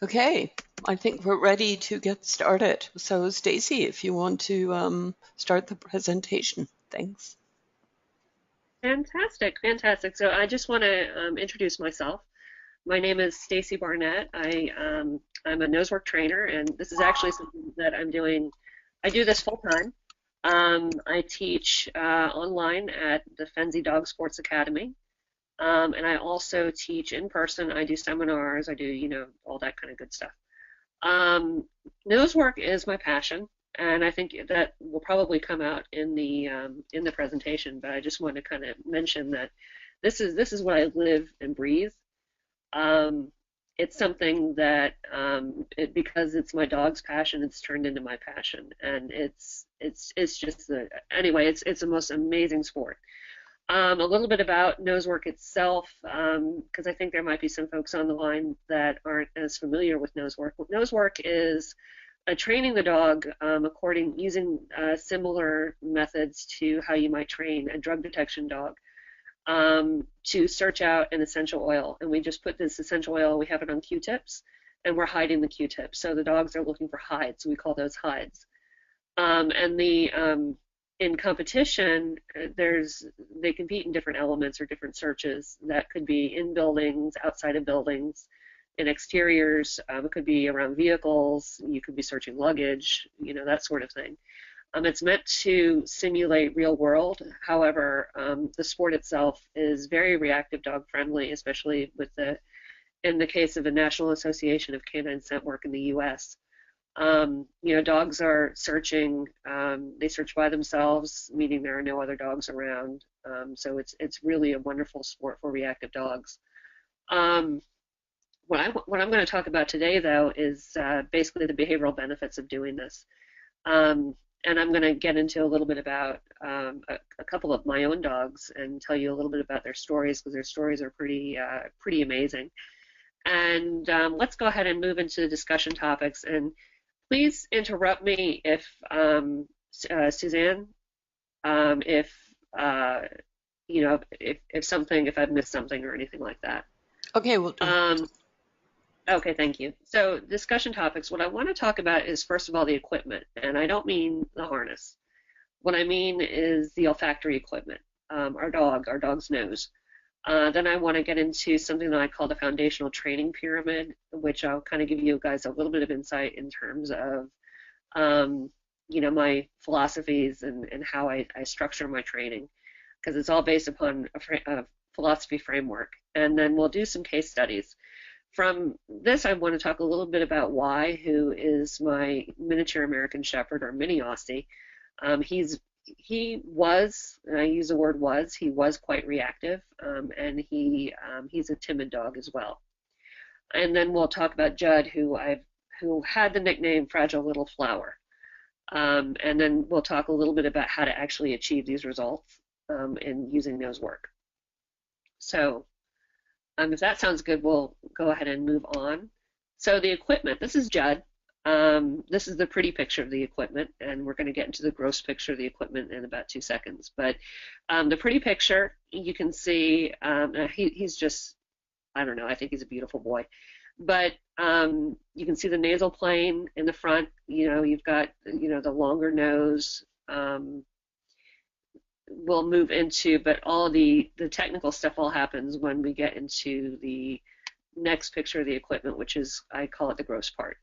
Okay, I think we're ready to get started. So, Stacy, if you want to start the presentation, thanks. Fantastic, fantastic. So I just want to introduce myself. My name is Stacy Barnett. I'm a nosework trainer, and this is actually something that I'm doing. I do this full time. I teach online at the Fenzi Dog Sports Academy, and I also teach in person. I do seminars. I do all that kind of good stuff. Um, Nosework is my passion, and I think that will probably come out in the presentation. But I just want to kind of mention that this is what I live and breathe. Um, it's something that because it's my dog's passion, it's turned into my passion, and it's just anyway. It's the most amazing sport. A little bit about nosework itself, because I think there might be some folks on the line that aren't as familiar with nosework. Nosework is training the dog using similar methods to how you might train a drug detection dog to search out an essential oil. And we just put this essential oil, we have it on Q-tips, and we're hiding the Q-tips. So the dogs are looking for hides. We call those hides. And in competition, they compete in different elements or different searches that could be in buildings, outside of buildings, in exteriors. It could be around vehicles. You could be searching luggage, that sort of thing. It's meant to simulate real world. However, the sport itself is very reactive dog friendly, especially in the case of the National Association of Canine Scent Work in the U.S. Dogs are searching. They search by themselves, meaning there are no other dogs around. So it's really a wonderful sport for reactive dogs. Um, what I'm going to talk about today, though, is basically the behavioral benefits of doing this. And I'm going to get into a little bit about a couple of my own dogs and tell you a little bit about their stories because their stories are pretty amazing. And let's go ahead and move into the discussion topics. And please interrupt me if Suzanne, if if I've missed something or anything like that. Okay, we'll do. Um, okay, thank you. So discussion topics. What I want to talk about is first of all the equipment, and I don't mean the harness. What I mean is the olfactory equipment, our dog's nose. Then I want to get into something that I call the foundational training pyramid, which I'll kind of give you guys a little bit of insight in terms of, my philosophies and how I structure my training, because it's all based upon a philosophy framework. And then we'll do some case studies. From this, I want to talk a little bit about Y, who is my miniature American Shepherd or mini Aussie. He was, and I use the word was, he was quite reactive, and he's a timid dog as well. And then we'll talk about Judd, who had the nickname Fragile Little Flower. And then we'll talk a little bit about how to actually achieve these results in using nosework. So if that sounds good, we'll go ahead and move on. So the equipment, this is Judd. This is the pretty picture of the equipment, and we're going to get into the gross picture of the equipment in about 2 seconds. But the pretty picture, you can see he's just, I don't know, I think he's a beautiful boy. But you can see the nasal plane in the front. You've got, the longer nose. We'll move into, but all the technical stuff all happens when we get into the next picture of the equipment, which is, I call it the gross part.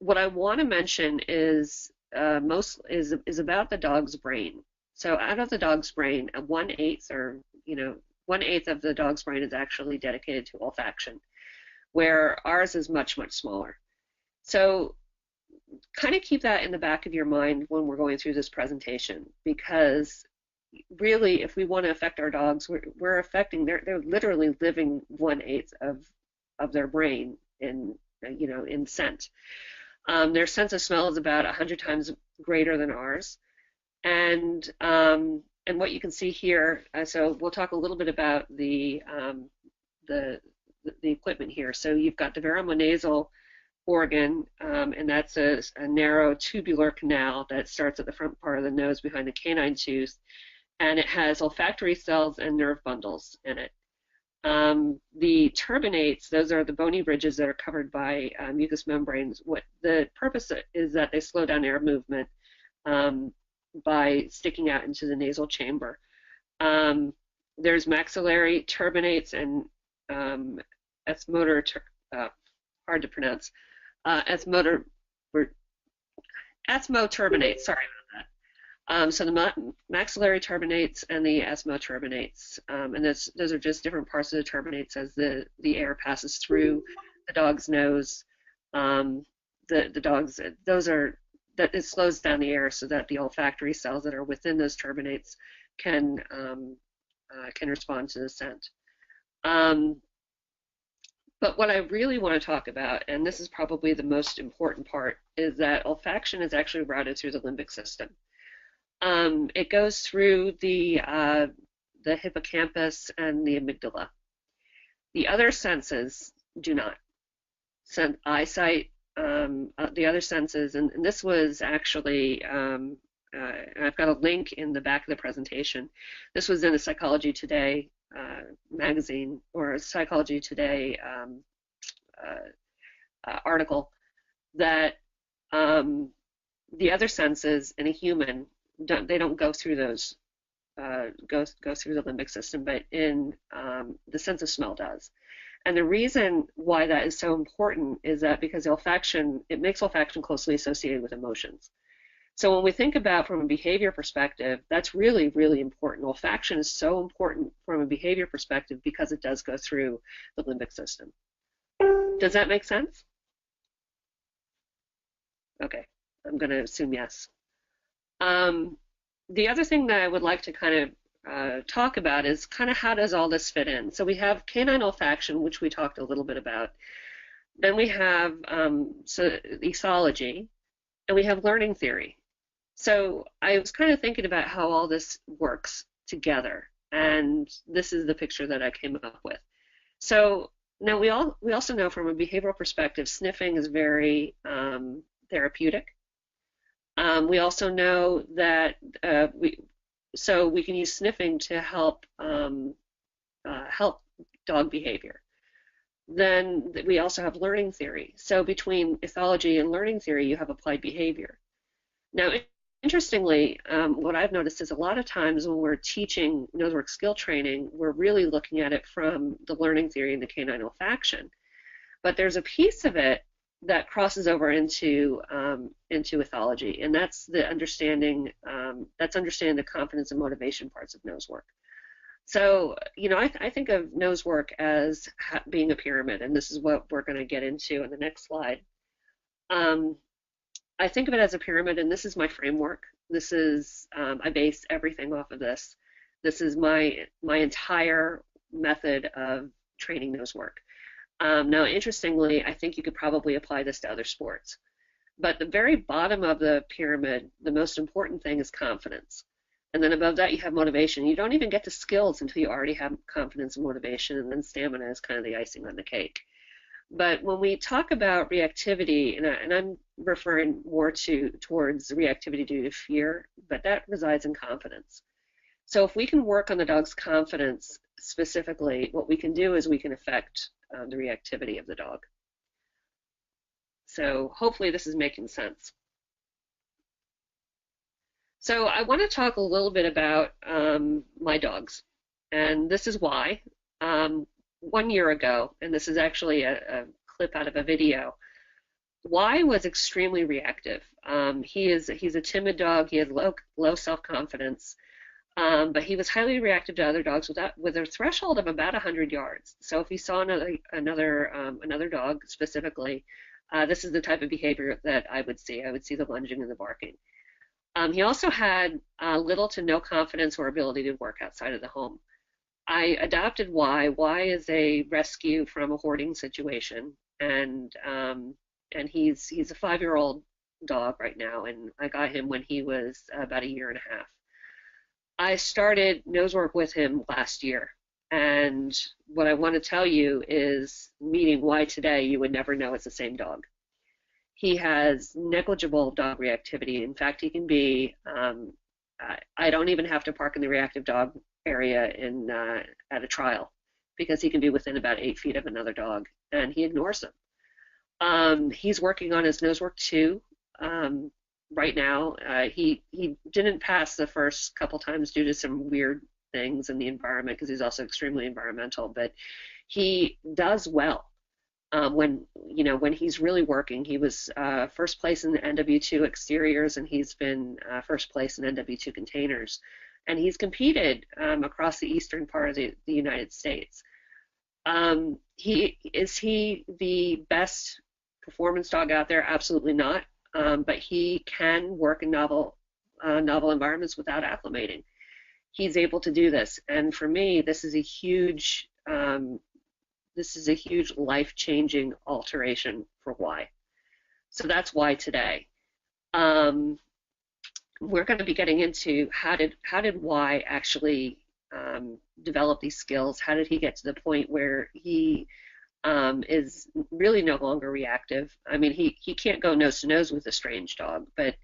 What I want to mention is is about the dog's brain. So out of the dog's brain, 1/8 or 1/8 of the dog's brain is actually dedicated to olfaction, where ours is much smaller. So kind of keep that in the back of your mind when we're going through this presentation, because really, if we want to affect our dogs, we're affecting they're literally living 1/8 of their brain in scent. Their sense of smell is about 100 times greater than ours, and what you can see here. So we'll talk a little bit about the equipment here. So you've got the verumonasal organ, and that's a narrow tubular canal that starts at the front part of the nose behind the canine tooth, and it has olfactory cells and nerve bundles in it. The turbinates, those are the bony ridges that are covered by mucous membranes. What the purpose is that they slow down air movement um, by sticking out into the nasal chamber. There's maxillary turbinates and ethmotor, hard to pronounce, ethmotor, ethmoturbinates, sorry about that. So the maxillary turbinates and the ethmoturbinates, and those are just different parts of the turbinates as the air passes through the dog's nose. The dogs, those are, that it slows down the air so that the olfactory cells that are within those turbinates can respond to the scent. But what I really want to talk about, and this is probably the most important part, is that olfaction is actually routed through the limbic system. It goes through the hippocampus and the amygdala. The other senses do not. Eyesight, the other senses, and this was actually, I've got a link in the back of the presentation. This was in a Psychology Today magazine, or a Psychology Today article, that the other senses in a human don't go through those go through the limbic system, but in the sense of smell does. And the reason why that is so important is that because olfaction, it makes olfaction closely associated with emotions. So when we think about from a behavior perspective, that's really, really important. Olfaction is so important from a behavior perspective because it does go through the limbic system. Does that make sense? Okay, I'm going to assume yes. The other thing that I would like to kind of talk about is kind of how does all this fit in. So we have canine olfaction, which we talked a little bit about. Then we have ethology, and we have learning theory. So I was kind of thinking about how all this works together, and this is the picture that I came up with. So now we also know from a behavioral perspective, sniffing is very therapeutic. We also know that we can use sniffing to help help dog behavior. Then we also have learning theory. So between ethology and learning theory, you have applied behavior. Now, interestingly, what I've noticed is a lot of times when we're teaching nosework skill training, we're really looking at it from the learning theory and the canine olfaction. But there's a piece of it that crosses over into ethology, and that's the understanding understanding the confidence and motivation parts of nosework. So, you know, I think of nosework as being a pyramid, and this is what we're going to get into in the next slide. I think of it as a pyramid, and this is my framework. This is I base everything off of this. This is my entire method of training nosework. Now, interestingly, I think you could probably apply this to other sports. But the very bottom of the pyramid, the most important thing is confidence. And then above that, you have motivation. You don't even get to skills until you already have confidence and motivation, and then stamina is kind of the icing on the cake. But when we talk about reactivity, and I'm referring more towards reactivity due to fear, but that resides in confidence. So if we can work on the dog's confidence specifically, what we can do is we can affect the reactivity of the dog. So hopefully this is making sense. So I want to talk a little bit about my dogs, and this is why. 1 year ago, and this is actually a clip out of a video, Y was extremely reactive. He's a timid dog. He has low self-confidence. But he was highly reactive to other dogs with a threshold of about 100 yards. So if he saw another dog specifically, this is the type of behavior that I would see. I would see the lunging and the barking. He also had little to no confidence or ability to work outside of the home. I adopted Y. Y is a rescue from a hoarding situation, and he's a 5-year-old dog right now, and I got him when he was about 1.5 years. I started nosework with him last year, and what I want to tell you is, meeting Y today, you would never know it's the same dog. He has negligible dog reactivity. In fact, he can be, I don't even have to park in the reactive dog area at a trial, because he can be within about 8 feet of another dog, and he ignores them. He's working on his Nosework 2 right now. He didn't pass the first couple times due to some weird things in the environment because he's also extremely environmental, but he does well. When he's really working, he was first place in the NW2 exteriors, and he's been first place in NW2 containers, and he's competed across the eastern part of the United States. Is he the best performance dog out there? Absolutely not. But he can work in novel environments without acclimating. He's able to do this, and for me, this is a huge life-changing alteration for Y. So that's why today. We're going to be getting into how did Y actually develop these skills? How did he get to the point where he is really no longer reactive? I mean, he can't go nose to nose with a strange dog, but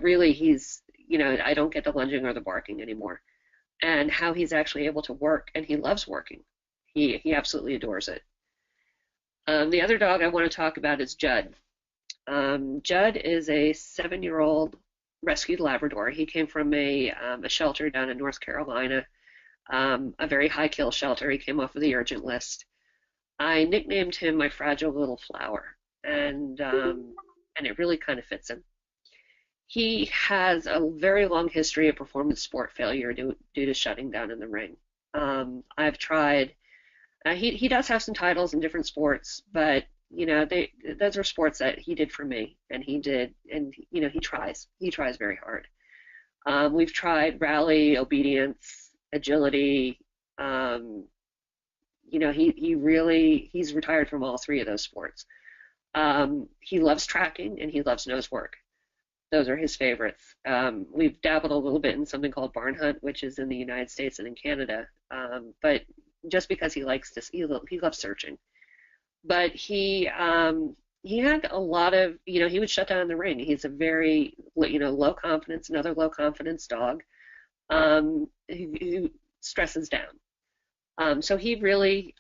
really he's, I don't get the lunging or the barking anymore. And how he's actually able to work, and he loves working. He absolutely adores it. The other dog I want to talk about is Judd. Judd is a 7-year-old rescued Labrador. He came from a shelter down in North Carolina, a very high kill shelter. He came off of the urgent list. I nicknamed him my fragile little flower, and it really kind of fits him. He has a very long history of performance sport failure due to shutting down in the ring. I've tried. He does have some titles in different sports, but those are sports that he did for me, and he tries very hard. We've tried rally, obedience, agility. He's retired from all 3 of those sports. He loves tracking, and he loves nose work. Those are his favorites. We've dabbled a little bit in something called barn hunt, which is in the United States and in Canada, but just because he likes this, he loves searching. But he had a lot of, he would shut down the ring. He's a very, low confidence, another low confidence dog who stresses down. So he really,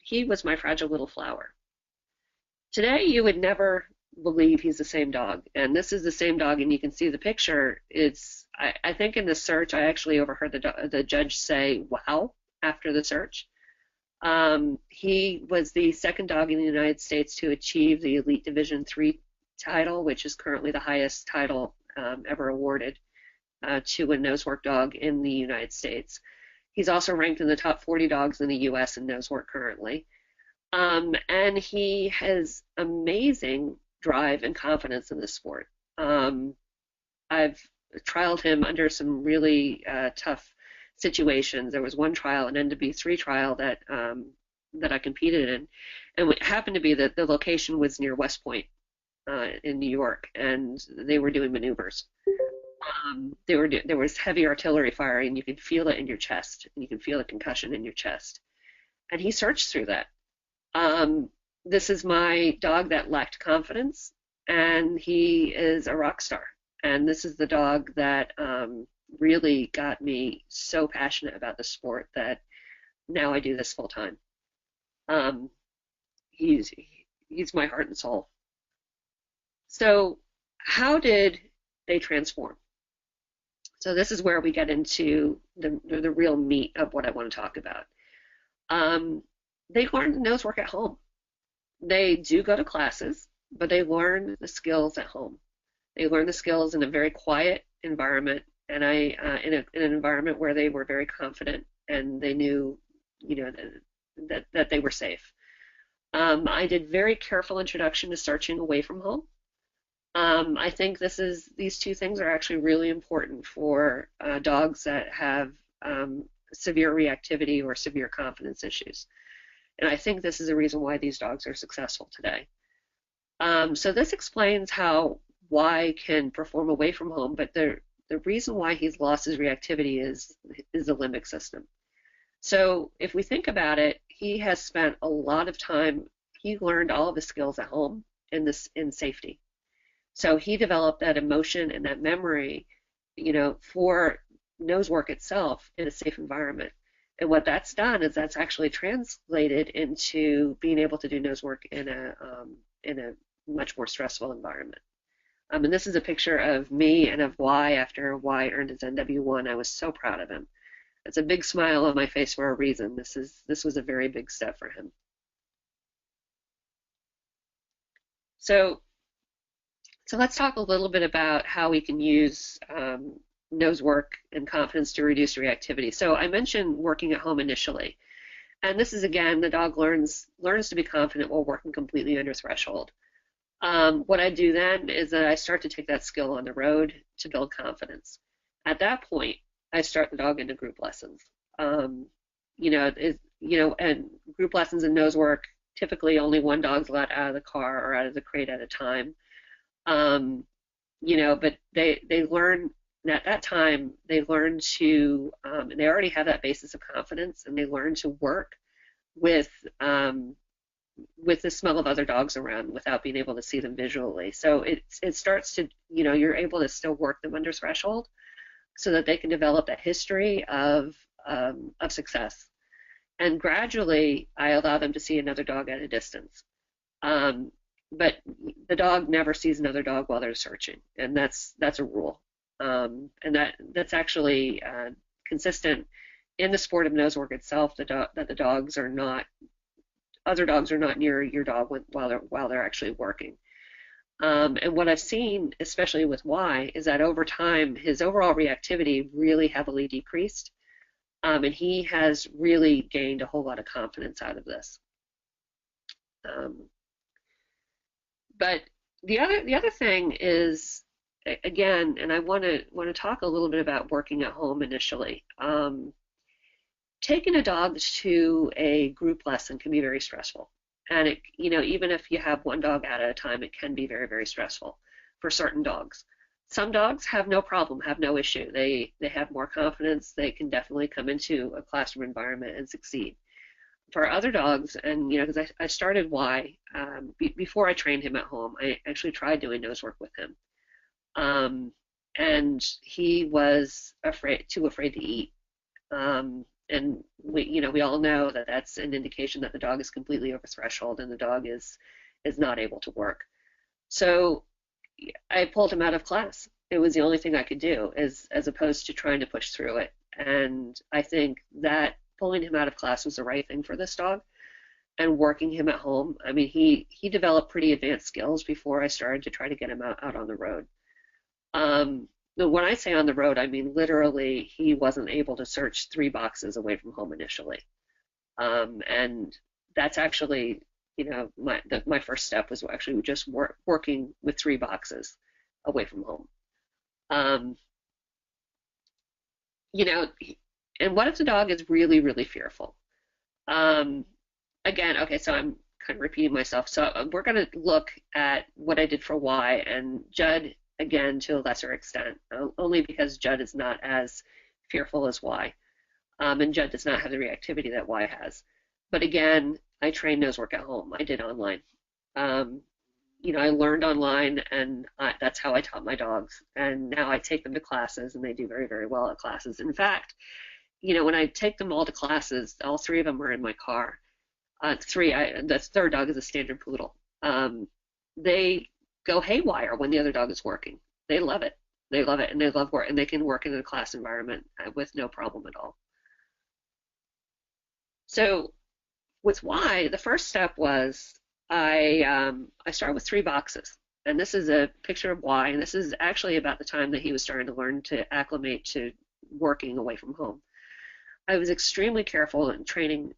he was my fragile little flower. Today, you would never believe he's the same dog, and this is the same dog, and you can see the picture. I think in the search, I actually overheard the judge say, "Wow," after the search. He was the second dog in the United States to achieve the Elite Division III title, which is currently the highest title ever awarded to a nosework dog in the United States. He's also ranked in the top 40 dogs in the U.S. in nosework currently. And he has amazing drive and confidence in this sport. I've trialed him under some really tough situations. There was one trial, an NW3 trial that I competed in, and it happened to be that the location was near West Point in New York, and they were doing maneuvers. There was heavy artillery fire, and you could feel it in your chest, and you can feel the concussion in your chest. And he searched through that. This is my dog that lacked confidence, and he is a rock star. And this is the dog that really got me so passionate about the sport that now I do this full time. He's my heart and soul. So how did they transform? So this is where we get into the real meat of what I want to talk about. They learn nosework at home. They do go to classes, but they learn the skills at home. They learn the skills in a very quiet environment, and in an environment where they were very confident and they knew, that they were safe. I did very careful introduction to searching away from home. I think these two things are actually really important for dogs that have severe reactivity or severe confidence issues. And I think this is a reason why these dogs are successful today. So this explains how Y can perform away from home, but the reason why he's lost his reactivity is the limbic system. So if we think about it, he has spent a lot of time, he learned all of his skills at home in safety. So he developed that emotion and that memory, for nose work itself in a safe environment. And what that's done is that's actually translated into being able to do nose work in a much more stressful environment. And this is a picture of me and of Y after Y earned his NW1. I was so proud of him. It's a big smile on my face for a reason. This was a very big step for him. So let's talk a little bit about how we can use nose work and confidence to reduce reactivity. So I mentioned working at home initially. And this is, again, the dog learns to be confident while working completely under threshold. What I do then is that I start to take that skill on the road to build confidence. At that point, I start the dog into group lessons. And group lessons in nose work, typically only one dog's allowed out of the car or out of the crate at a time. But they learn at that time, they learn to, and they already have that basis of confidence, and they learn to work with the smell of other dogs around without being able to see them visually. So it starts to, you're able to still work them under threshold so that they can develop a history of success. And gradually, I allow them to see another dog at a distance. But the dog never sees another dog while they're searching, and that's a rule. And that's actually consistent in the sport of nose work itself. That the dogs are not, other dogs are not near your dog while they're actually working. And what I've seen, especially with Y, is that over time his overall reactivity really heavily decreased, and he has really gained a whole lot of confidence out of this. But the other thing is, again, and I want to talk a little bit about working at home initially. Taking a dog to a group lesson can be very stressful, and even if you have one dog out at a time, it can be very, very stressful for certain dogs. Some dogs have no problem, have no issue. They have more confidence. They can definitely come into a classroom environment and succeed. For other dogs, and because I started Y before I trained him at home, I actually tried doing nose work with him, and he was too afraid to eat. And we all know that that's an indication that the dog is completely over threshold and the dog is not able to work. So I pulled him out of class. It was the only thing I could do, as opposed to trying to push through it. And I think that pulling him out of class was the right thing for this dog, and working him at home. I mean, he developed pretty advanced skills before I started to try to get him out on the road. When I say on the road, I mean literally he wasn't able to search 3 boxes away from home initially. And that's actually, my first step was actually just working with 3 boxes away from home. And what if the dog is really, really fearful? Again, okay, so I'm kind of repeating myself. So we're going to look at what I did for Y and Judd, again, to a lesser extent, only because Judd is not as fearful as Y. And Judd does not have the reactivity that Y has. But again, I train nose work at home. I did online. I learned online, and that's how I taught my dogs. And now I take them to classes, and they do very, very well at classes. In fact, when I take them all to classes, all 3 of them are in my car. The third dog is a standard poodle. They go haywire when the other dog is working. They love it. They love it, and they love work, and they can work in a class environment with no problem at all. So with Y, the first step was I started with 3 boxes, and this is a picture of Y, and this is actually about the time that he was starting to learn to acclimate to working away from home. I was extremely careful in training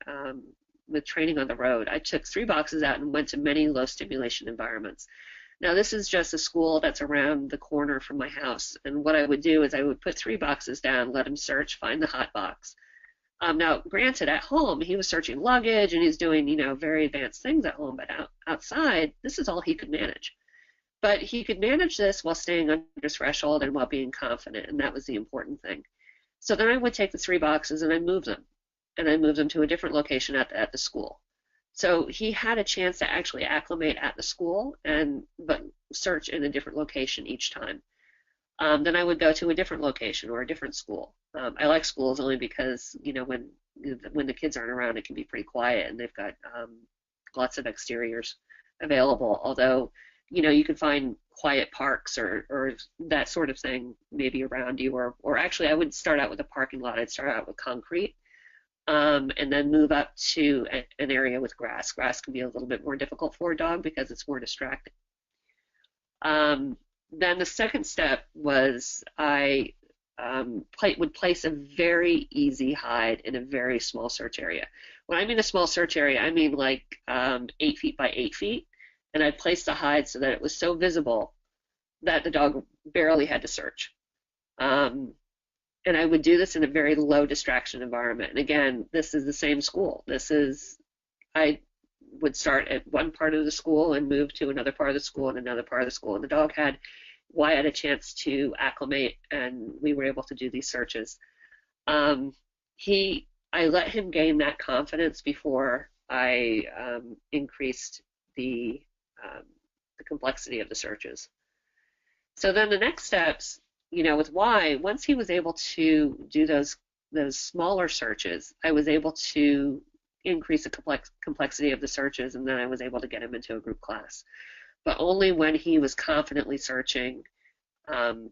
with training on the road. I took 3 boxes out and went to many low stimulation environments. Now this is just a school that's around the corner from my house, and what I would do is I would put 3 boxes down, let him search, find the hot box. Now granted, at home he was searching luggage and he's doing very advanced things at home, but outside this is all he could manage. But he could manage this while staying under threshold and while being confident, and that was the important thing. So then I would take the 3 boxes and I'd move them, and I'd move them to a different location at the school. So he had a chance to actually acclimate at the school, but search in a different location each time. Then I would go to a different location or a different school. I like schools only because when when the kids aren't around, it can be pretty quiet, and they've got lots of exteriors available. Although, you can find quiet parks or that sort of thing maybe around you, or actually, I wouldn't start out with a parking lot. I'd start out with concrete, and then move up to an area with grass. Grass can be a little bit more difficult for a dog because it's more distracting. Then the second step was I would place a very easy hide in a very small search area. When I mean a small search area, I mean like 8 feet by 8 feet, and I'd place the hide so that it was so visible that the dog barely had to search. And I would do this in a very low distraction environment. And again, this is the same school. I would start at one part of the school and move to another part of the school and another part of the school. And the dog had Wyatt a chance to acclimate, and we were able to do these searches. I let him gain that confidence before I increased the complexity of the searches. So then the next steps, with once he was able to do those smaller searches, I was able to increase the complexity of the searches, and then I was able to get him into a group class. But only when he was confidently searching, and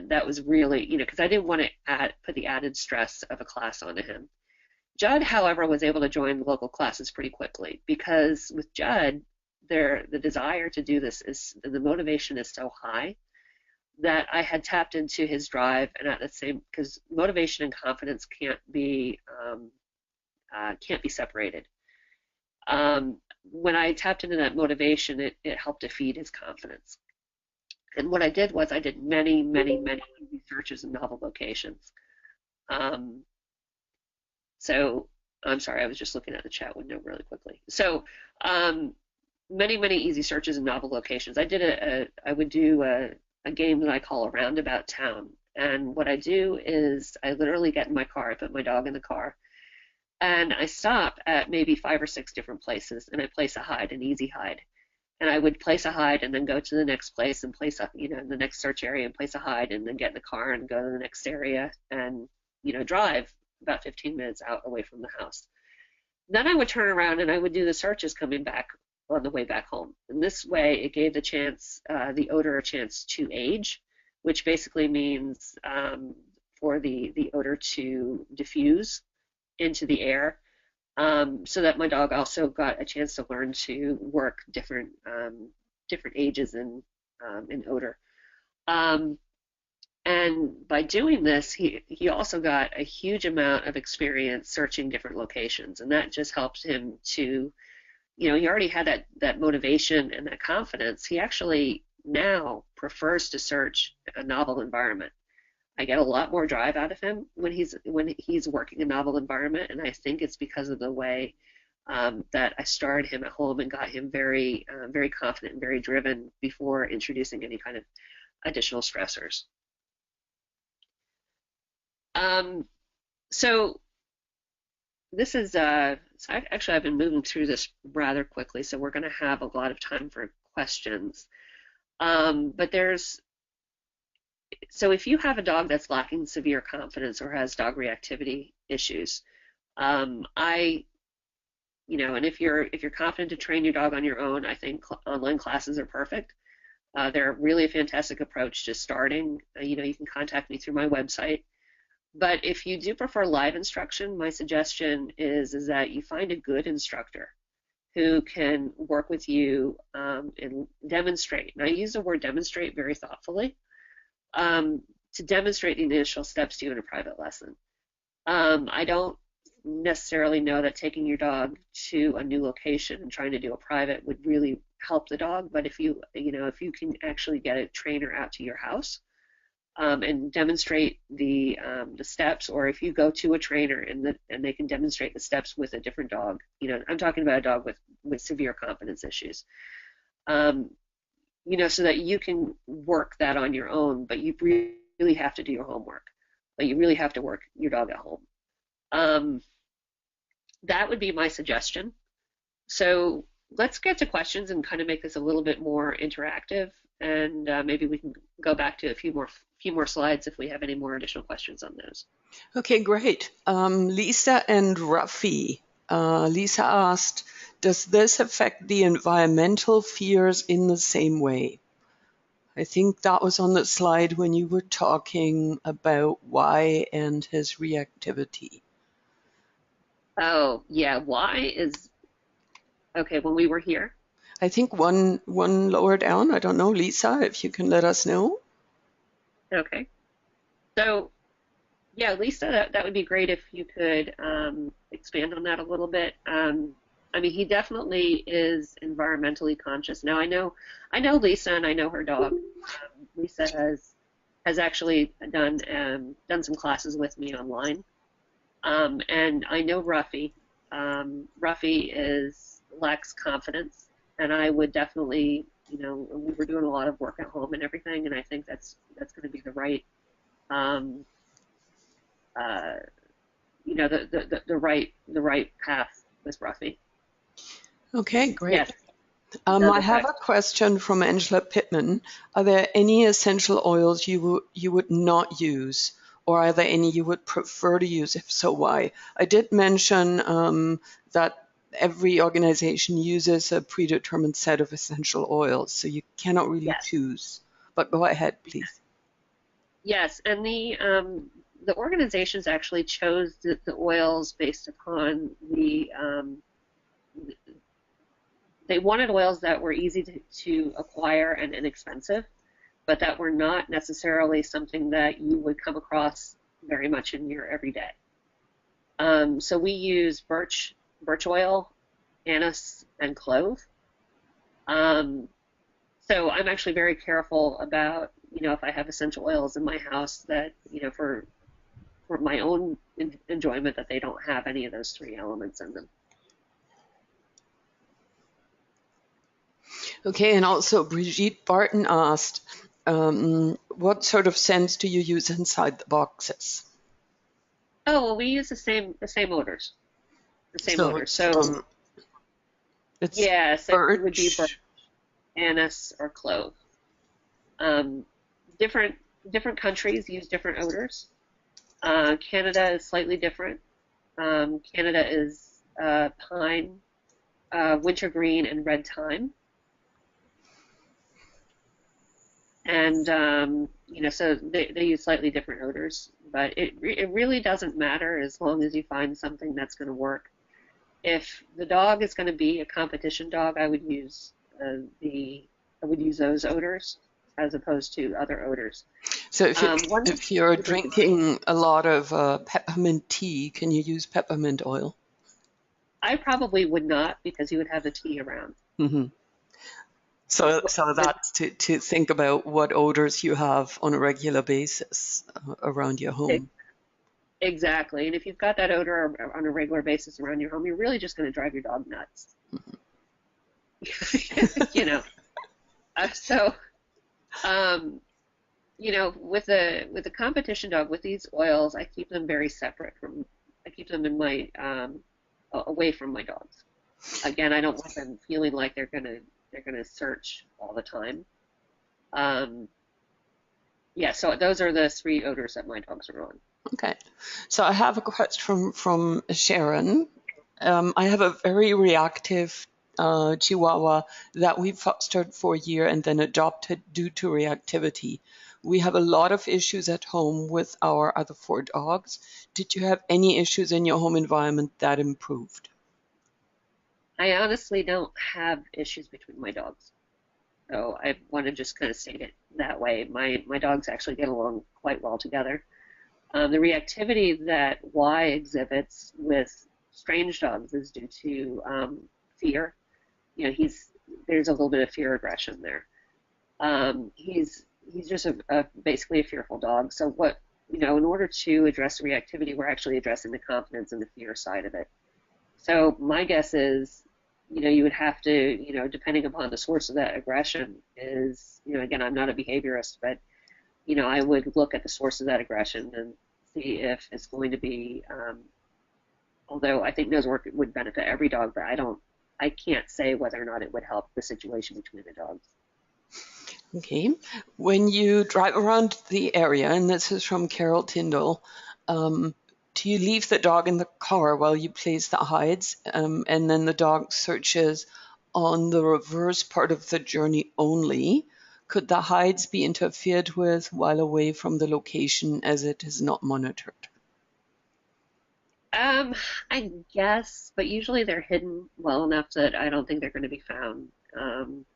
that was really, because I didn't want to put the added stress of a class onto him. Judd, however, was able to join local classes pretty quickly, because with Judd, the desire to do this the motivation is so high that I had tapped into his drive, and at the same, because motivation and confidence can't be separated. When I tapped into that motivation, it helped to feed his confidence. And what I did was I did many, many, many searches in novel locations. So I'm sorry, I was just looking at the chat window really quickly. So many, many easy searches in novel locations. I would do a game that I call a roundabout town. And what I do is I literally get in my car, I put my dog in the car, and I stop at maybe 5 or 6 different places, and I place a hide, an easy hide. And I would place a hide and then go to the next place and place in the next search area and place a hide, and then get in the car and go to the next area and, drive about 15 minutes out away from the house. Then I would turn around and I would do the searches coming back on the way back home. And this way it gave the odor a chance to age, which basically means for the odor to diffuse into the air, so that my dog also got a chance to learn to work different ages in odor. And by doing this, he also got a huge amount of experience searching different locations, and that just helped him to, he already had that motivation and that confidence. He actually now prefers to search a novel environment. I get a lot more drive out of him when he's working a novel environment, and I think it's because of the way that I started him at home and got him very, very confident and very driven before introducing any kind of additional stressors. So this is actually I've been moving through this rather quickly, so we're going to have a lot of time for questions. So if you have a dog that's lacking severe confidence or has dog reactivity issues, and if you're confident to train your dog on your own, I think online classes are perfect. They're really a fantastic approach to starting. You can contact me through my website. But if you do prefer live instruction, my suggestion is that you find a good instructor who can work with you and demonstrate. And I use the word demonstrate very thoughtfully, to demonstrate the initial steps to you in a private lesson. I don't necessarily know that taking your dog to a new location and trying to do a private would really help the dog, but if you can actually get a trainer out to your house and demonstrate the steps, or if you go to a trainer and they can demonstrate the steps with a different dog, I'm talking about a dog with severe confidence issues, so that you can work that on your own, but you really have to do your homework. But you really have to work your dog at home. That would be my suggestion. So let's get to questions and kind of make this a little bit more interactive, and maybe we can go back to a few more slides if we have any more additional questions on those. Okay, great. Lisa and Rafi. Lisa asked, does this affect the environmental fears in the same way? I think that was on the slide when you were talking about why and his reactivity. Oh, yeah, why is okay when we were here. I think one lower down. I don't know, Lisa, if you can let us know. Okay. So, yeah, Lisa, that would be great if you could expand on that a little bit. I mean, he definitely is environmentally conscious. Now, I know Lisa, and I know her dog. Lisa has actually done some classes with me online, and I know Ruffy. Ruffy lacks confidence, and I would definitely, we were doing a lot of work at home and everything, and I think that's going to be the right uh, the right path with Ruffy. Okay, great. Yes, it does I have affect. a question from Angela Pittman. Are there any essential oils you would not use, or are there any you would prefer to use? If so, why? I did mention that every organization uses a predetermined set of essential oils, so you cannot really Yes, choose. But go ahead, please. yes, and the organizations actually chose the oils based upon they wanted oils that were easy to acquire and inexpensive, but that were not necessarily something that you would come across very much in your everyday. So we use birch oil, anise, and clove. Um, so I'm actually very careful about, if I have essential oils in my house that, for my own enjoyment, that they don't have any of those three elements in them. Okay, and also Brigitte Barton asked, what sort of scents do you use inside the boxes? Oh, well, we use the same odors, the same So odors. So it's yeah, so it would be birch, birch. anise, or clove. Um, different different countries use different odors. Canada is slightly different. Canada is pine, wintergreen, and red thyme. And so they use slightly different odors, but it really doesn't matter as long as you find something that's going to work. If the dog is going to be a competition dog, I would use those odors as opposed to other odors. So One thing if you're to keep in mind, drinking a lot of peppermint tea, can you use peppermint oil? I probably would not because you would have the tea around. Hmm. So The, that's to think about what odors you have on a regular basis around your home. exactly, and if you've got that odor on a regular basis around your home, you're really just going to drive your dog nuts. you know. So, um, with the competition dog, with these oils, I keep them very separate from. I keep them in my away from my dogs. Again, I don't want them feeling like they're gonna search all the time. Um, yeah, so those are the three odors that my dogs are on. Okay. So I have a question from Sharon. I have a very reactive Chihuahua that we fostered for a year and then adopted due to reactivity. We have a lot of issues at home with our other four dogs. Did you have any issues in your home environment that improved? I honestly don't have issues between my dogs, so I want to just kind of state it that way. My dogs actually get along quite well together. The reactivity that Y exhibits with strange dogs is due to fear. There's a little bit of fear aggression there. He's just basically a fearful dog. So in order to address the reactivity, we're actually addressing the confidence and the fear side of it. So my guess is, you would have to, depending upon the source of that aggression is, again, I'm not a behaviorist, but, I would look at the source of that aggression and see if it's going to be, although I think Nosework would benefit every dog, but I don't I can't say whether or not it would help the situation between the dogs. Okay. When you drive around the area, and this is from Carol Tyndall, do you leave the dog in the car while you place the hides, and then the dog searches on the reverse part of the journey only? Could the hides be interfered with while away from the location as it is not monitored? Um, I guess, but usually they're hidden well enough that I don't think they're going to be found.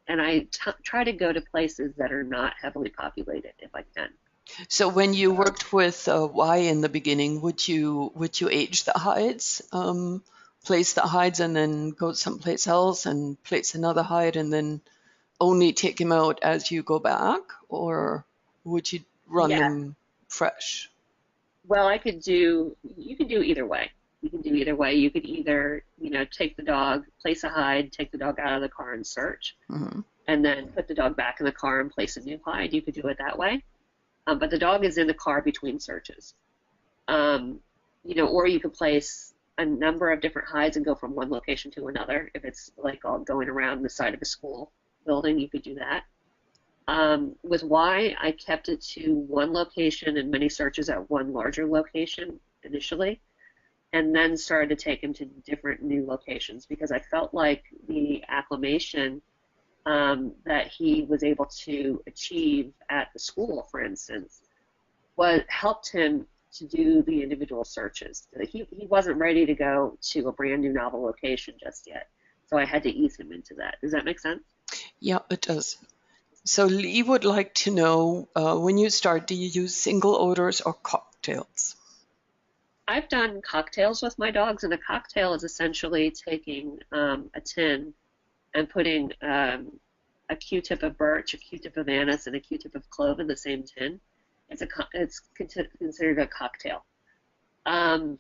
And I try to go to places that are not heavily populated if I can. So when you worked with Y in the beginning, would you age the hides, place the hides, and then go someplace else and place another hide, and then only take him out as you go back, or would you run Yeah, them fresh? well, you could do either way. You can do either way. You could either, take the dog, place a hide, take the dog out of the car and search, Hmm. and then put the dog back in the car and place a new hide. You could do it that way. But the dog is in the car between searches. Um, or you could place a number of different hides and go from one location to another. If it's like all going around the side of a school building, you could do that. With Y, I kept it to one location and many searches at one larger location initially, and then started to take him to different new locations because I felt like the acclimation that he was able to achieve at the school, for instance, was helped him to do the individual searches. He wasn't ready to go to a brand new novel location just yet, so I had to ease him into that. Does that make sense? Yeah, it does. So Lee would like to know, when you start, do you use single odors or cocktails? I've done cocktails with my dogs, and a cocktail is essentially taking a tin and putting a Q-tip of birch, a Q-tip of anise, and a Q-tip of clove in the same tin. It's considered a cocktail. Um,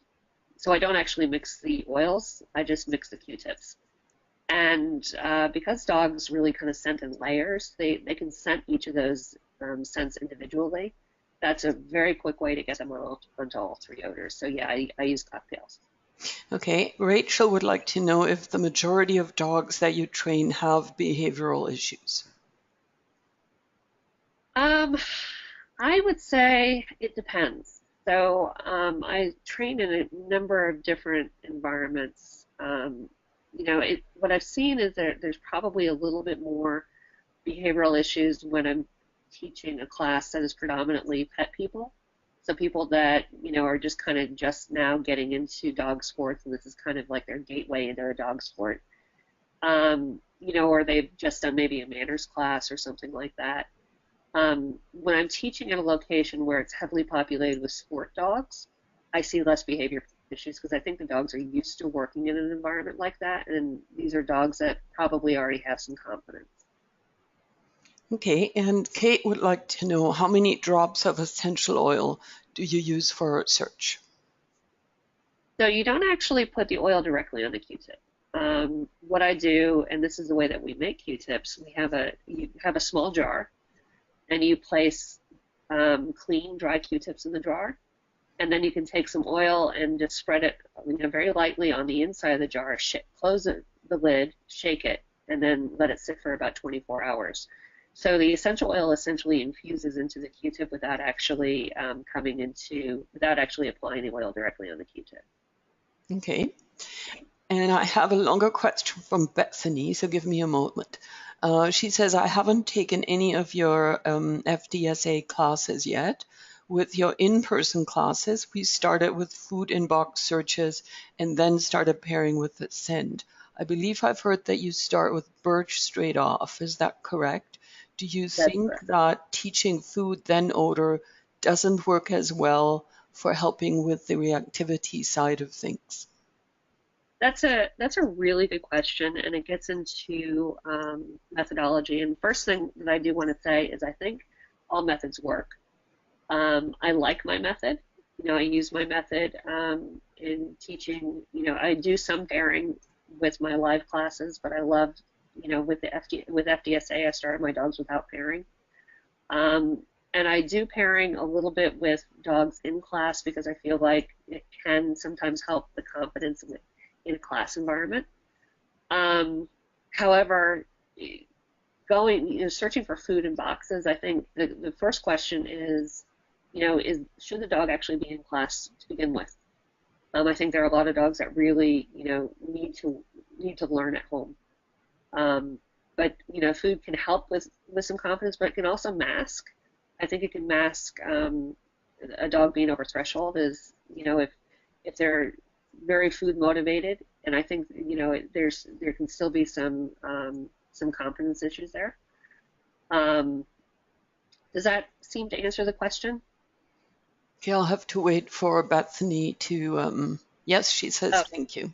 so I don't actually mix the oils. I just mix the Q-tips. And because dogs really kind of scent in layers, they can scent each of those scents individually. That's a very quick way to get them onto all three odors. So yeah, I use cocktails. Okay, Rachel would like to know if the majority of dogs that you train have behavioral issues. Um, I would say it depends. So I train in a number of different environments. What I've seen is that there's probably a little bit more behavioral issues when I'm teaching a class that is predominantly pet people. So people that, are just kind of just now getting into dog sports, and this is kind of like their gateway into a dog sport. Or they've just done maybe a manners class or something like that. When I'm teaching at a location where it's heavily populated with sport dogs, I see less behavior issues because I think the dogs are used to working in an environment like that, and these are dogs that probably already have some confidence. Okay, and Kate would like to know how many drops of essential oil do you use for search? So you don't actually put the oil directly on the Q-tip. What I do, and this is the way that we make Q-tips, you have a small jar, and you place clean, dry Q-tips in the jar, and then you can take some oil and just spread it, very lightly on the inside of the jar. Close the lid, shake it, and then let it sit for about 24 hours. So the essential oil essentially infuses into the Q-tip without actually without actually applying the oil directly on the Q-tip. Okay, and I have a longer question from Bethany, so give me a moment. She says, I haven't taken any of your FDSA classes yet. With your in-person classes, we started with food in box searches and then started pairing with the scent. I believe I've heard that you start with birch straight off. Is that correct? Do you That's think correct. that teaching food then odor doesn't work as well for helping with the reactivity side of things? That's a really good question, and it gets into methodology. And the first thing that I do want to say is I think all methods work. I like my method. I use my method in teaching. I do some pairing with my live classes, but I love, with with FDSA, I started my dogs without pairing. And I do pairing a little bit with dogs in class because I feel like it can sometimes help the confidence in a class environment. Um, However, going, searching for food in boxes, I think the first question is, should the dog actually be in class to begin with? I think there are a lot of dogs that really, need to learn at home. Um, but food can help with some confidence, but it can also mask. I think it can mask a dog being over threshold is, if they're very food motivated, and I think there can still be some confidence issues there. Um, does that seem to answer the question? Okay, I'll have to wait for Bethany to, yes, she says Okay. thank you.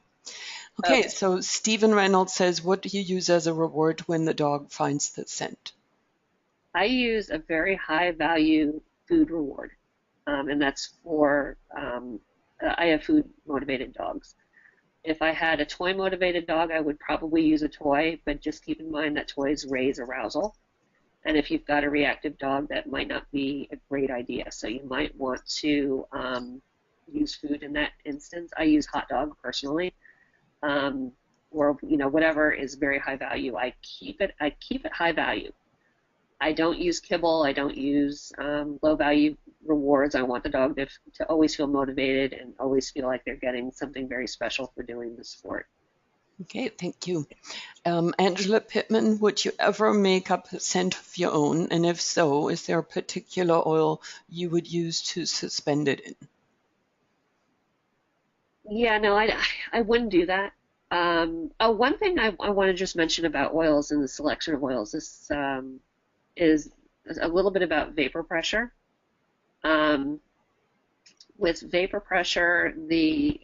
Okay, Okay. so Stephen Reynolds says, what do you use as a reward when the dog finds the scent? I use a very high value food reward, and that's for I have food motivated dogs. If I had a toy motivated dog, I would probably use a toy, but just keep in mind that toys raise arousal. And if you've got a reactive dog, that might not be a great idea. So you might want to use food in that instance. I use hot dog personally, um, or whatever is very high value. I keep it high value. I don't use kibble. I don't use low value rewards. I want the dog to always feel motivated and always feel like they're getting something very special for doing the sport. Okay, thank you. Angela Pittman, would you ever make up a scent of your own? And if so, is there a particular oil you would use to suspend it in? Yeah, no, I wouldn't do that. One thing I want to just mention about oils and the selection of oils is a little bit about vapor pressure. Um, with vapor pressure, the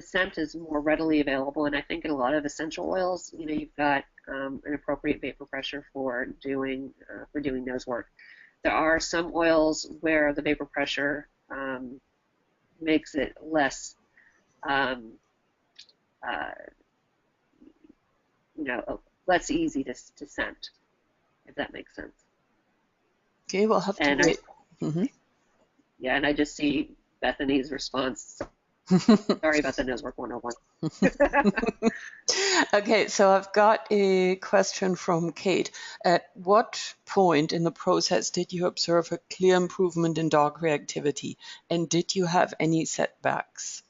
scent is more readily available, and I think in a lot of essential oils, you've got an appropriate vapor pressure for doing nose work. There are some oils where the vapor pressure makes it um, uh, less easy to scent, if that makes sense. Okay, we'll have to And I wait. Mhm. Yeah, and I just see Bethany's response. Sorry about the nosework 101. Okay, so I've got a question from Kate. At what point in the process did you observe a clear improvement in dog reactivity? And did you have any setbacks?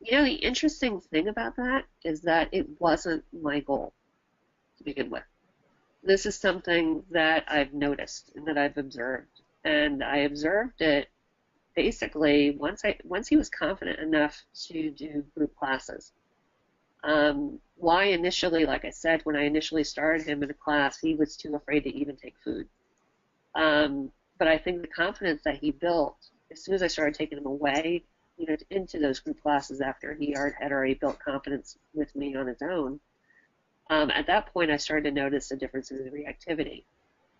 The interesting thing about that is that it wasn't my goal to begin with. This is something that I've noticed and that I've observed. And I observed it basically once he was confident enough to do group classes. Why initially, like I said, when I initially started him in a class, he was too afraid to even take food. But I think the confidence that he built as soon as I started taking him away, into those group classes after he had already built confidence with me on his own, at that point I started to notice a difference in his reactivity.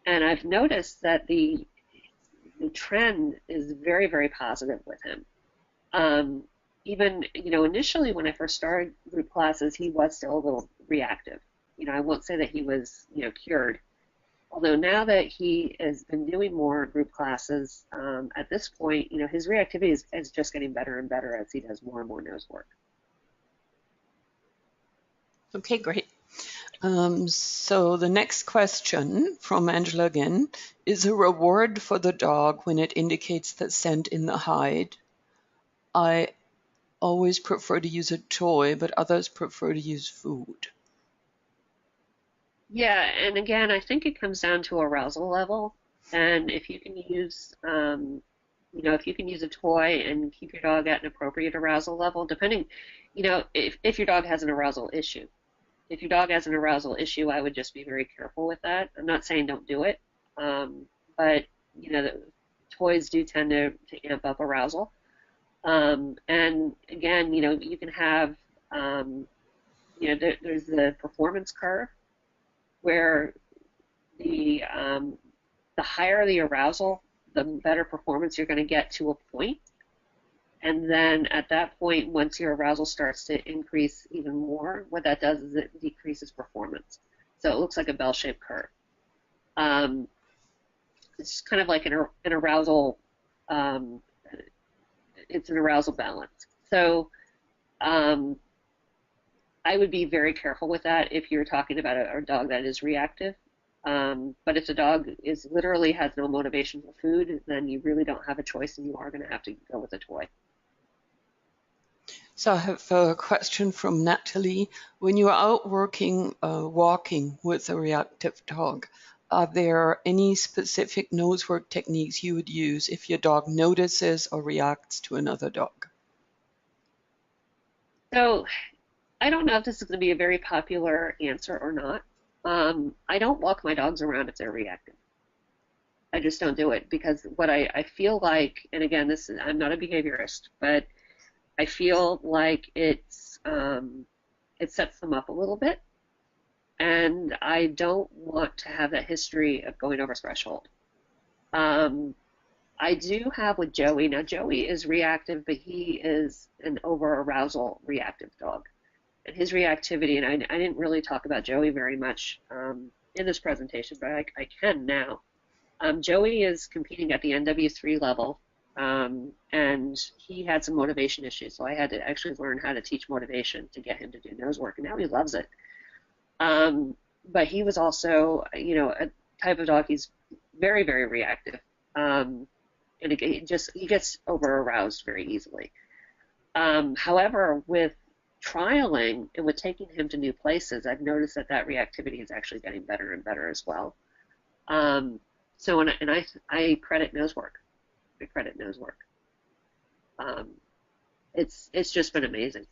And I've noticed that the trend is very, very positive with him. Um, Even, initially when I first started group classes, he was still a little reactive. I won't say that he was, cured. Although now that he has been doing more group classes, at this point, his reactivity is just getting better and better as he does more and more nose work. Okay, great. So the next question from Angela again is a reward for the dog when it indicates the scent in the hide. I always prefer to use a toy, but others prefer to use food. Yeah, and again, I think it comes down to arousal level. And if you can use a toy and keep your dog at an appropriate arousal level, depending, if your dog has an arousal issue. If your dog has an arousal issue, I would just be very careful with that. I'm not saying don't do it, but the toys do tend to amp up arousal. And again, you can have, there's the performance curve where the higher the arousal, the better performance you're going to get to a point. And then at that point, once your arousal starts to increase even more, what that does is it decreases performance. So it looks like a bell-shaped curve. Um, it's kind of like an arousal. Um, it's an arousal balance. So um, I would be very careful with that if you're talking about a dog that is reactive. But if the dog is literally has no motivation for food, then you really don't have a choice, and you are going to have to go with a toy. So I have a question from Natalie. When you are out working, walking with a reactive dog, are there any specific nose work techniques you would use if your dog notices or reacts to another dog? So I don't know if this is going to be a very popular answer or not. I don't walk my dogs around if they're reactive. I just don't do it because what I feel like, and again, I'm not a behaviorist, but I feel like it sets them up a little bit, and I don't want to have that history of going over threshold. Um, I do have with Joey. Now, Joey is reactive, but he is an over-arousal reactive dog. And his reactivity, and I didn't really talk about Joey very much in this presentation, but I can now. Joey is competing at the NW3 level, and he had some motivation issues, so I had to actually learn how to teach motivation to get him to do nose work, and now he loves it. But he was also, a type of dog, he's very, very reactive, and he gets over-aroused very easily. However, with trialing and with taking him to new places, I've noticed that reactivity is actually getting better and better as well. So, I credit nose work. I credit nose work. It's just been amazing.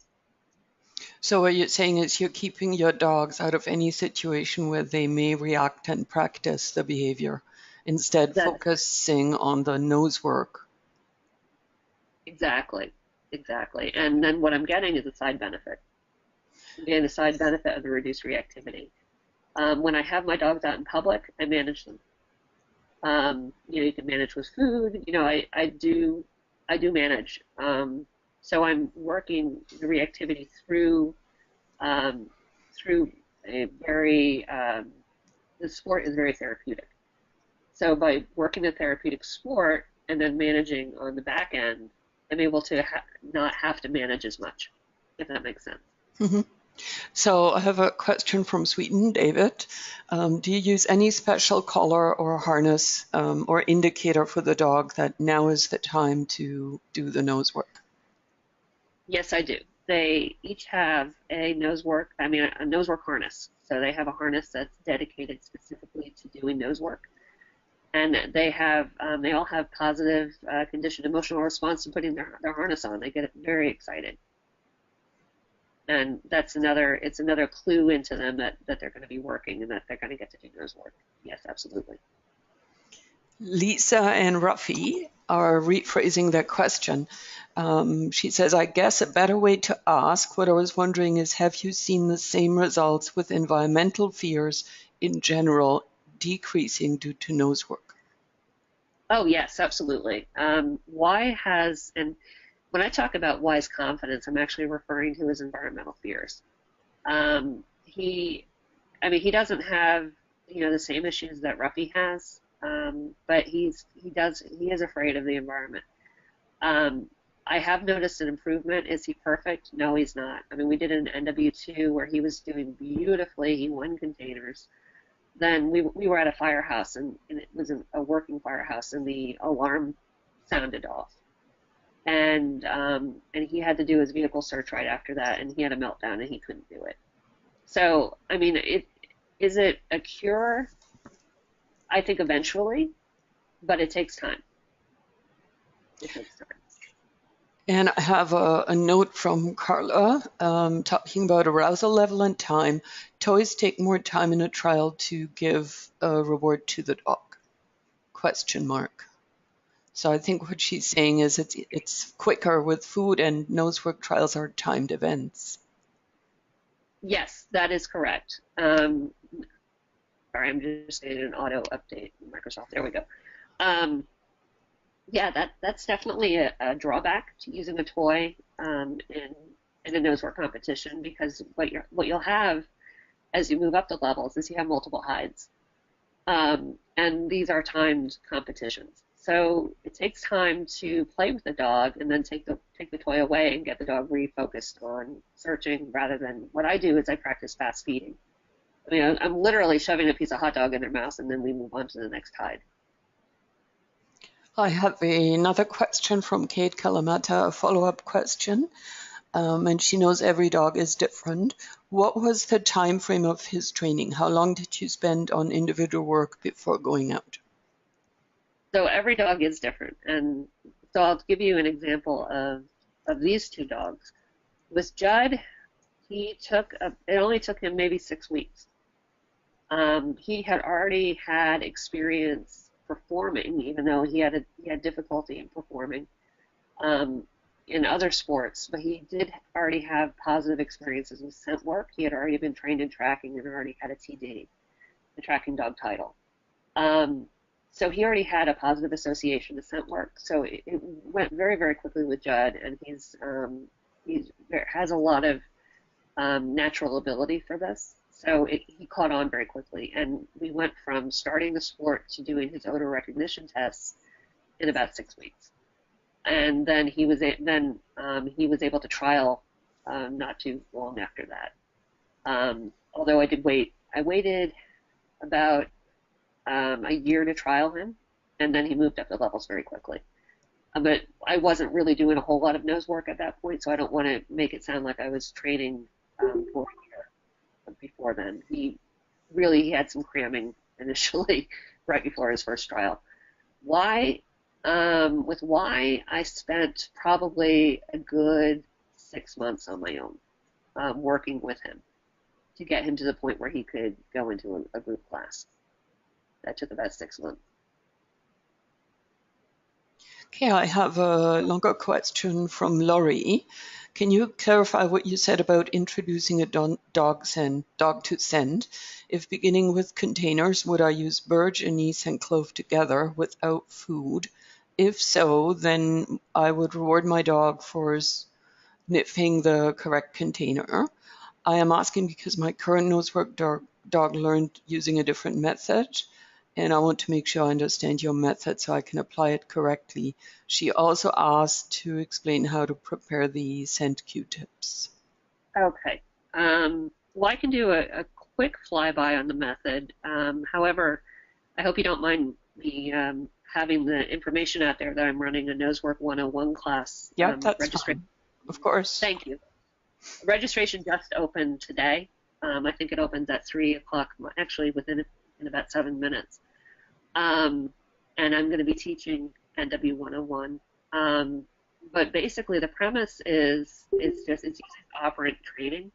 So what you're saying is you're keeping your dogs out of any situation where they may react and practice the behavior, instead focusing on the nose work. Exactly. And then what I'm getting is a side benefit. I'm getting the side benefit of the reduced reactivity. When I have my dogs out in public, I manage them. You can manage with food. I do manage. So I'm working the reactivity through a very the sport is very therapeutic. So by working the therapeutic sport and then managing on the back end, I'm able to not have to manage as much, if that makes sense. Mm-hmm. So I have a question from Sweden, David. Do you use any special collar or harness or indicator for the dog that now is the time to do the nose work? Yes, I do. They each have a nose work harness. So they have a harness that's dedicated specifically to doing nose work. And they all have positive conditioned emotional response to putting their harness on. They get very excited. And it's another clue into them that they're going to be working and that they're going to get to do nose work. Yes, absolutely. Lisa and Ruffy are rephrasing their question. She says, I guess a better way to ask what I was wondering is, have you seen the same results with environmental fears in general decreasing due to nose work? Oh, yes, absolutely. And when I talk about Y's confidence, I'm actually referring to his environmental fears. He doesn't have, the same issues that Ruffy has, but he is afraid of the environment. I have noticed an improvement. Is he perfect? No, he's not. We did an NW2 where he was doing beautifully. He won containers. Then we were at a firehouse, and it was a working firehouse, and the alarm sounded off. And he had to do his vehicle search right after that, and he had a meltdown, and he couldn't do it. So, is it a cure? I think eventually, but it takes time. It takes time. And I have a note from Carla talking about arousal level and time. Toys take more time in a trial to give a reward to the dog? Question mark. So I think what she's saying is it's quicker with food, and nose work trials are timed events. Yes, that is correct. Sorry, I'm just getting an auto update in Microsoft. There we go. Yeah, that's definitely a drawback to using a toy in a nose work competition, because what you'll have as you move up the levels is you have multiple hides, and these are timed competitions. So it takes time to play with the dog and then take the toy away and get the dog refocused on searching rather than what I do is I practice fast feeding. I mean, I'm literally shoving a piece of hot dog in their mouth and then we move on to the next hide. I have another question from Kate Kalamata, a follow-up question. And she knows every dog is different. What was the time frame of his training? How long did you spend on individual work before going out? So every dog is different. And so I'll give you an example of these two dogs. With Judd, it only took him maybe 6 weeks. He had already had experience performing, even though he had difficulty in performing in other sports, but he did already have positive experiences with scent work. He had already been trained in tracking and already had a TD, the tracking dog title. So he already had a positive association with scent work. So it went very, very quickly with Judd, and he has a lot of natural ability for this. So he caught on very quickly, and we went from starting the sport to doing his odor recognition tests in about 6 weeks, and then he was able to trial not too long after that. Although I waited about a year to trial him, and then he moved up the levels very quickly. But I wasn't really doing a whole lot of nose work at that point, so I don't want to make it sound like I was training for a year before then. He had some cramming initially right before his first trial. With Y, I spent probably a good 6 months on my own working with him to get him to the point where he could go into a group class. That took about 6 months. Okay, I have a longer question from Laurie. Can you clarify what you said about introducing a dog to scent? If beginning with containers, would I use birch, anise, and clove together without food? If so, then I would reward my dog for sniffing the correct container. I am asking because my current nosework dog learned using a different method, and I want to make sure I understand your method so I can apply it correctly. She also asked to explain how to prepare the scent Q-tips. Okay. Well, I can do a quick flyby on the method. However, I hope you don't mind me having the information out there that I'm running a Nosework 101 class. Yeah, that's fine. Of course. Thank you. Registration just opened today. I think it opens at 3 o'clock, actually in about 7 minutes. And I'm going to be teaching NW 101. But basically the premise is it's using operant training,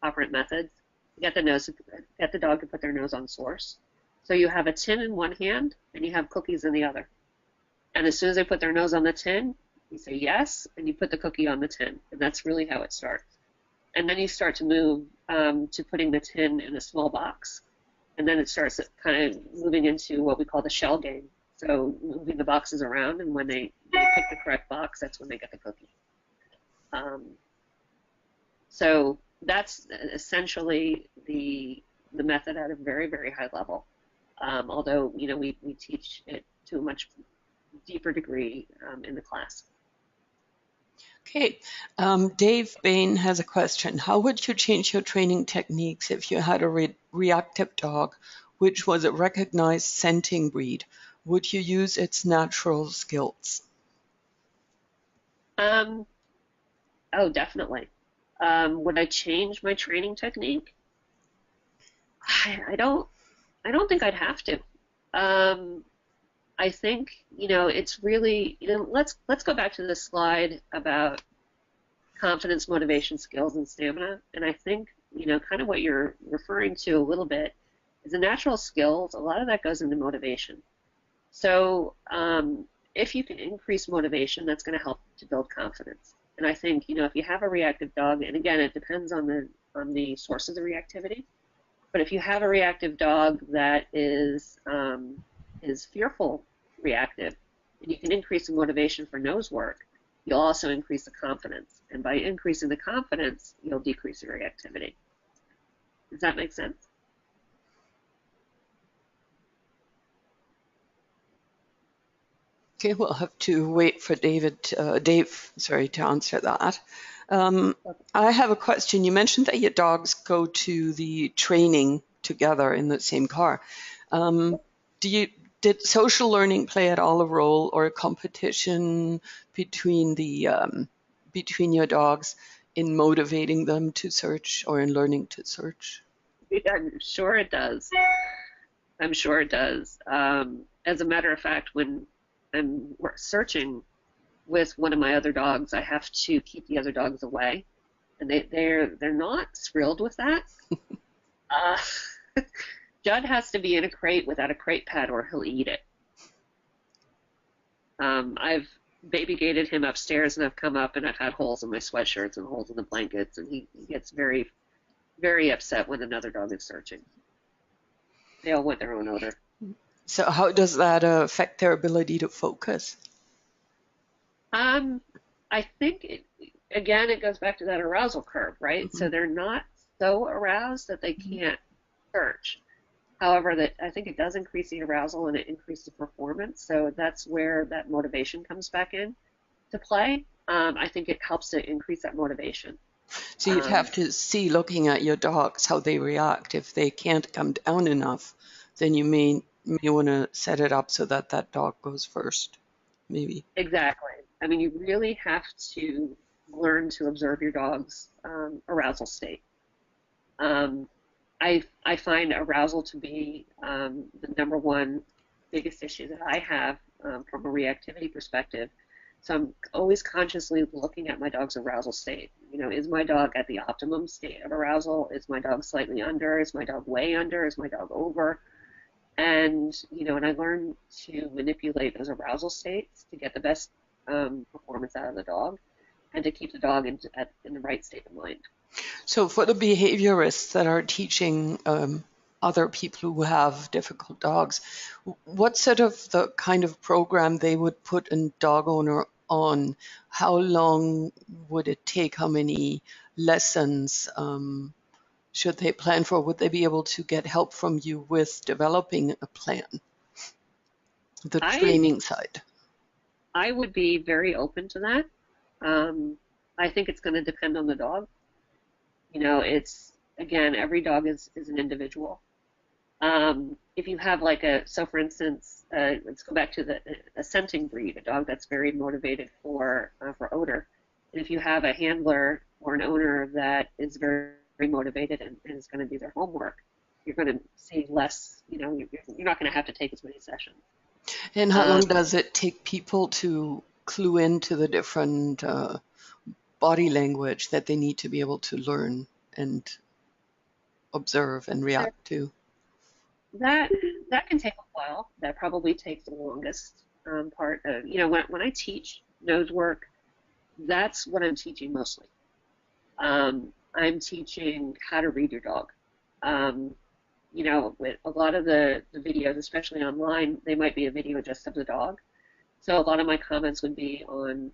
operant methods. Get the dog to put their nose on source. So you have a tin in one hand and you have cookies in the other. And as soon as they put their nose on the tin, you say yes, and you put the cookie on the tin. And that's really how it starts. And then you start to move to putting the tin in a small box. And then it starts kind of moving into what we call the shell game. So moving the boxes around, and when they pick the correct box, that's when they get the cookie. So that's essentially the method at a very, very high level. Although, we teach it to a much deeper degree in the class. Okay, Dave Bain has a question. How would you change your training techniques if you had a reactive dog, which was a recognized scenting breed? Would you use its natural skills? Oh, definitely. Would I change my training technique? I don't think I'd have to. I think, it's really, let's go back to the slide about confidence, motivation, skills, and stamina. And I think, kind of what you're referring to a little bit is the natural skills. A lot of that goes into motivation. So if you can increase motivation, that's going to help to build confidence. And I think, if you have a reactive dog, and again, it depends on the source of the reactivity. But if you have a reactive dog that is fearful reactive, and you can increase the motivation for nose work, you'll also increase the confidence. And by increasing the confidence, you'll decrease the reactivity. Does that make sense? Okay, we'll have to wait for Dave, sorry, to answer that. I have a question. You mentioned that your dogs go to the training together in the same car. Um, do you did social learning play at all a role, or a competition between between your dogs in motivating them to search or in learning to search? Yeah, I'm sure it does. I'm sure it does. As a matter of fact, when I'm searching with one of my other dogs, I have to keep the other dogs away, and they're not thrilled with that. Uh, Judd has to be in a crate without a crate pad, or he'll eat it. I've baby gated him upstairs, and I've come up and I've had holes in my sweatshirts and holes in the blankets, and he gets very, very upset when another dog is searching. They all want their own odor. So how does that affect their ability to focus? Um, I think again it goes back to that arousal curve, right? Mhm. So they're not so aroused that they can't search. However, that I think it does increase the arousal and it increases the performance. So that's where that motivation comes back in to play. I think it helps to increase that motivation. So you'd Um, have to see, looking at your dogs, how they react. If they can't come down enough, then you may want to set it up so that that dog goes first, maybe. exactly. I mean, you really have to learn to observe your dog's arousal state. Um, I find arousal to be the number one biggest issue that I have from a reactivity perspective. So I'm always consciously looking at my dog's arousal state. You know, is my dog at the optimum state of arousal? Is my dog slightly under? Is my dog way under? Is my dog over? And you know, and I learn to manipulate those arousal states to get the best performance out of the dog and to keep the dog in the right state of mind. So for the behaviorists that are teaching other people who have difficult dogs, what sort of the kind of program they would put a dog owner on? How long would it take? How many lessons should they plan for? Would they be able to get help from you with developing a plan, the I training side? I would be very open to that. Um, I think it's going to depend on the dog. You know, it's again, every dog is an individual. If you have like so for instance, let's go back to a scenting breed, a dog that's very motivated for odor. And if you have a handler or an owner that is very, very motivated and is going to do their homework, you're going to see less. You know, you're not going to have to take as many sessions. And how long Um, does it take people to clue into the different body language that they need to be able to learn and observe and so react to? that that can take a while. That probably takes the longest part of, you know, when I teach nose work, that's what I'm teaching mostly. I'm teaching how to read your dog. Um, you know, with a lot of the videos, especially online, they might be a video just of the dog. So a lot of my comments would be on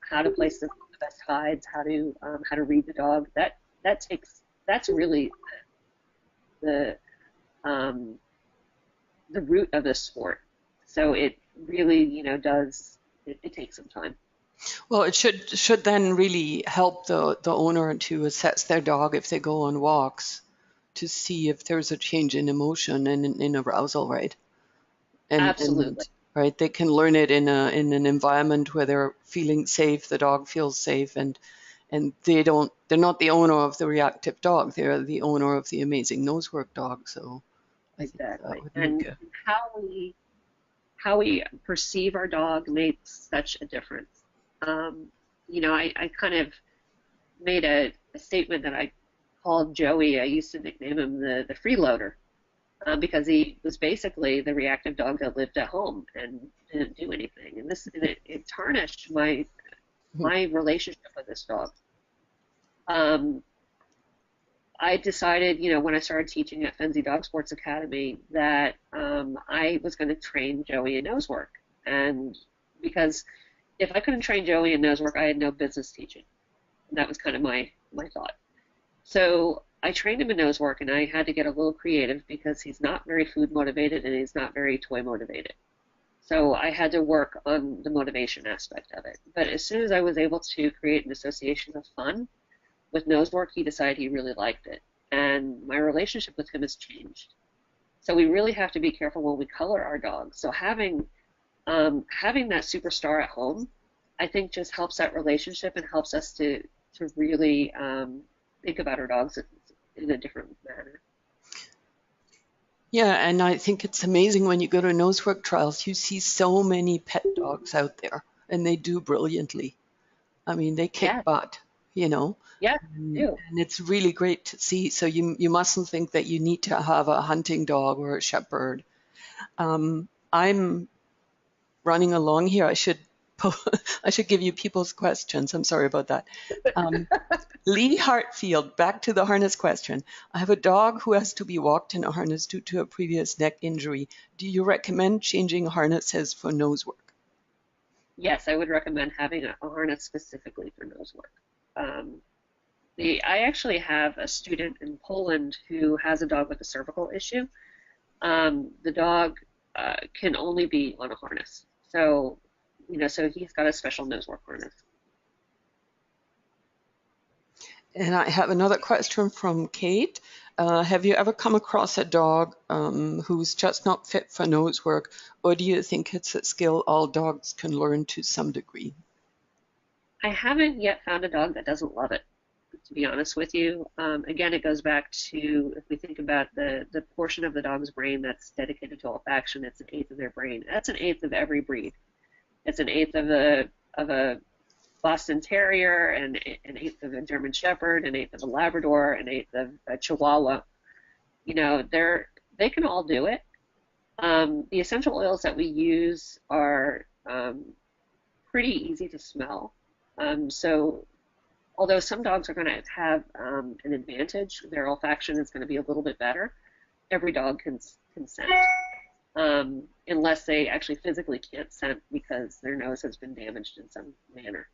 how to place the best hides, how to read the dog. That's really the um, the root of the sport. So it really, you know, it takes some time. Well, it should then really help the owner to assess their dog if they go on walks to see if there's a change in emotion and in arousal, right? And Absolutely. right, they can learn it in an environment where they're feeling safe, the dog feels safe, and they're not the owner of the reactive dog, they're the owner of the amazing nosework dog. So I think that Exactly. would make And a how we perceive our dog makes such a difference. Um, you know, I kind of made a statement that I called Joey. I used to nickname him the freeloader because he was basically the reactive dog that lived at home and didn't do anything. And it tarnished my relationship with this dog. Um, I decided, you know, when I started teaching at Fenzi Dog Sports Academy, that I was going to train Joey in nose work. And because if I couldn't train Joey in nose work, I had no business teaching. And that was kind of my thought. So I trained him in nose work, and I had to get a little creative because he's not very food motivated and he's not very toy motivated. So I had to work on the motivation aspect of it. But as soon as I was able to create an association of fun with Nosework, he decided he really liked it. And my relationship with him has changed. So we really have to be careful when we color our dogs. So having that superstar at home, I think just helps that relationship and helps us to really think about our dogs in a different manner. Yeah, and I think it's amazing when you go to nosework trials, you see so many pet dogs out there, and they do brilliantly. I mean, they kick Yeah, butt, you know, yeah, and, do. and it's really great to see. So you mustn't think that you need to have a hunting dog or a shepherd. I'm running along here. I should give you people's questions. I'm sorry about that. Um, Lee Hartfield, back to the harness question. I have a dog who has to be walked in a harness due to a previous neck injury. Do you recommend changing harnesses for nose work? Yes, I would recommend having a harness specifically for nose work. Um, I actually have a student in Poland who has a dog with a cervical issue. The dog can only be on a harness. So, so he's got a special nose work harness. And I have another question from Kate. Have you ever come across a dog who's just not fit for nose work, or do you think it's a skill all dogs can learn to some degree? I haven't yet found a dog that doesn't love it, to be honest with you. Again, it goes back to if we think about the portion of the dog's brain that's dedicated to olfaction, it's an eighth of their brain. That's an eighth of every breed. It's an eighth of a Boston Terrier, and an eighth of a German Shepherd, an eighth of a Labrador, an eighth of a Chihuahua. They can all do it. The essential oils that we use are pretty easy to smell. So although some dogs are going to have an advantage, their olfaction is going to be a little bit better. Every dog can scent, unless they actually physically can't scent because their nose has been damaged in some manner.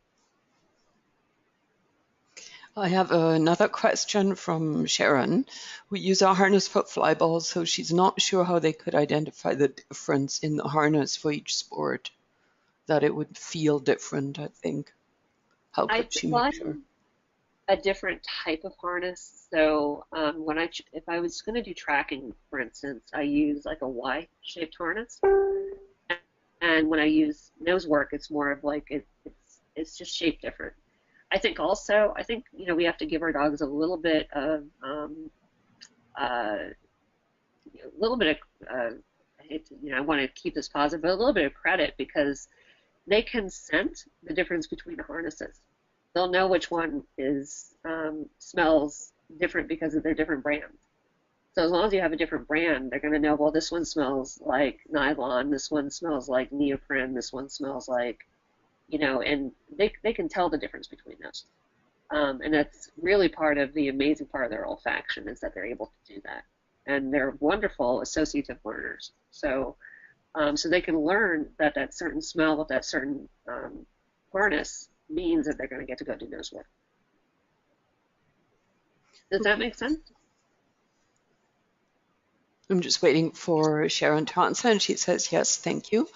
I have another question from Sharon. We use our harness for fly balls, so she's not sure how they could identify the difference in the harness for each sport, that it would feel different, I think. How could she make sure? I'm a different type of harness. So if I was going to do tracking, for instance, I use like a Y-shaped harness, and when I use nose work, it's more of like it's just shaped different. I think we have to give our dogs a little bit of a little bit of I hate to, I want to keep this positive, but a little bit of credit because they can sense the difference between the harnesses. They'll know which one is smells different because of their different brands. So as long as you have a different brand, they're going to know, well, this one smells like nylon, this one smells like neoprene, this one smells like, and they can tell the difference between those. And that's really part of the amazing part of their olfaction is that they're able to do that. And they're wonderful associative learners. So they can learn that that certain smell of that certain harness means that they're going to get to go do nose work. Does that make sense? I'm just waiting for Sharon to answer, and she says, yes, thank you.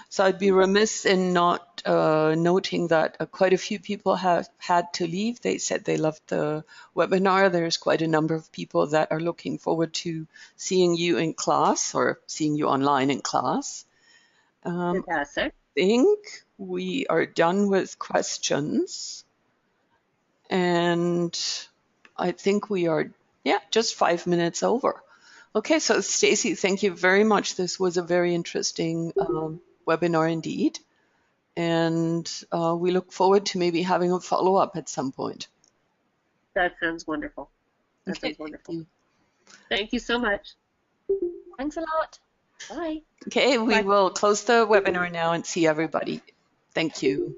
So I'd be remiss in not noting that quite a few people have had to leave. They said they loved the webinar. There's quite a number of people that are looking forward to seeing you in class or seeing you online in class. Fantastic. I think we are done with questions. And I think we are, just 5 minutes over. Okay, so Stacy, thank you very much. This was a very interesting webinar indeed. And we look forward to maybe having a follow-up at some point. That sounds wonderful. That Okay, sounds wonderful. thank you. Thank you so much. Thanks a lot. Bye. Okay, we Bye. will close the webinar now and see everybody. Thank you.